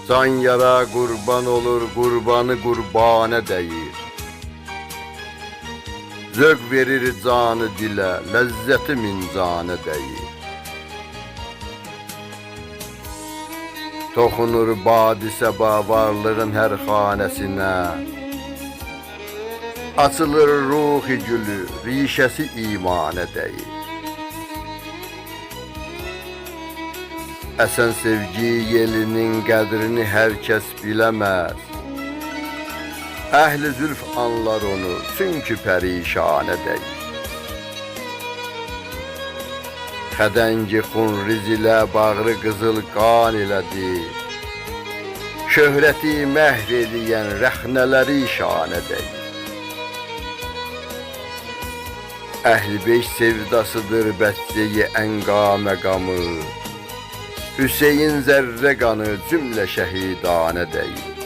Can yara qurban olur, qurbanı qurbana dəyir. Zövq verir canı dilə, ləzzəti mincanə dəyir. Toxunur badi-səba varlığın hər xanəsinə. Açılır ruhi gülü, rişəsi imanə dəyir. Əsən sevgi yelinin qədrini hər kəs biləməz. Əhli zülf anlar onu, çünki pərişanə dəyir. Xədəngi xunriz ilə bağrı qızıl qan elədi. Şöhrəti məhr eləyən rəxnələri şanə dəyir. Əhl-i beş sevdasıdır bəccəyi ənqa məqamı. Hüseyin zərrə qanı cümlə şəhidanə dəyir.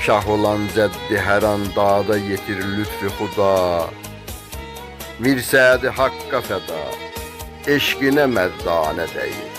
Şah olan cəddi hər an dada yetir lütfü xuda. Mirsədi haqqa fəda, eşqinə mərdanə dəyir.